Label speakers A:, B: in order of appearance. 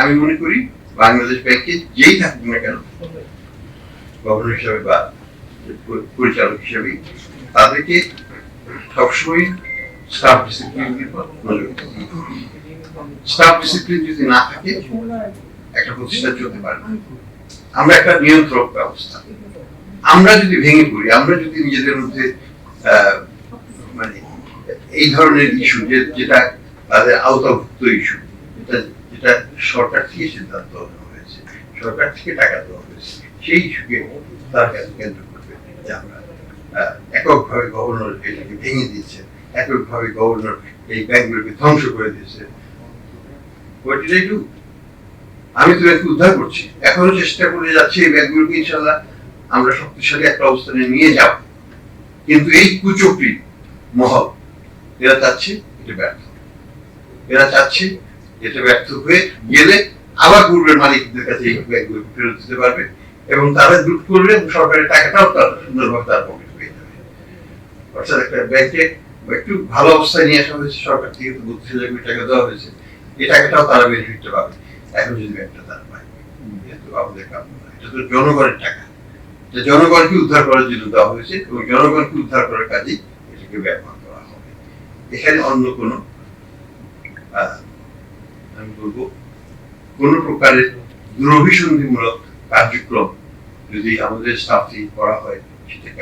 A: আমি মনে করি বাংলাদেশ ব্যাংকে যেই থাকুক না কেন, গভর্নর হিসাবে বা পরিচালক হিসাবে, তাদেরকে সবসময় স্টাফ ডিসিপ্লিনের উপর নজর দিতে হবে। স্টাফ ডিসিপ্লিন যদি না থাকে একটা প্রতিষ্ঠান চলতে পারে না। আমরা একটা নিয়ন্ত্রক ব্যবস্থা, আমরা যদি ভেঙে পড়ি, আমরা যদি নিজেদের মধ্যে মানে এই ধরনের ইস্যু যেটা তাদের আওতাভুক্ত ইস্যু, যেটা সরকার থেকে সিদ্ধান্ত নেওয়া হয়েছে, সরকার থেকে টাকা দেওয়া হয়েছে, সেই ইস্যুকে তার কাছে কেন্দ্র করবে যে আমরা এককভাবে গভর্নর এটাকে ভেঙে দিয়েছে, এককভাবে গভর্নর এই ব্যাংকগুলোকে ধ্বংস করে দিয়েছে। আমি তো ব্যাংক উদ্ধার করছি, এখনো চেষ্টা করে যাচ্ছি এই ব্যাংকগুলোকে ইনশাল্লাহ আমরা শক্তিশালী একটা অবস্থানে নিয়ে যাব, কিন্তু এই কুচক্রী মহল এরা চাচ্ছে এটা ব্যর্থ, এরা চাচ্ছে এটা ব্যর্থ হয়ে গেলে আবার পূর্বের মালিকদের কাছে এই ব্যাংকগুলো ফেরত দিতে পারবে এবং তারা লুট করবে এবং সরকারের টাকাটাও তার সুন্দরভাবে তার পকেটে পেয়ে যাবে। অর্থাৎ একটা ব্যাংকে একটু ভালো অবস্থায় নিয়ে আসা হয়েছে, সরকার থেকে তো 32,000 কোটি টাকা দেওয়া হয়েছে, এই টাকাটাও তারা বেনিফিটটা পাবে এখন যদি ব্যাংকটা তারা পায়। আমাদের কাম না, এটা তো জনগণের টাকা, যে জনগণকে উদ্ধার করার জন্য দেওয়া হয়েছে এবং জনগণকে উদ্ধার করার কাজেই এটাকে ব্যবহার করা হবে। এখানে অন্য কোনো আমি বলবো কোন প্রকারের দুরভিসন্ধিমূলক কার্যক্রম যদি আমাদের স্টাফ থেকে করা হয় সেটাকে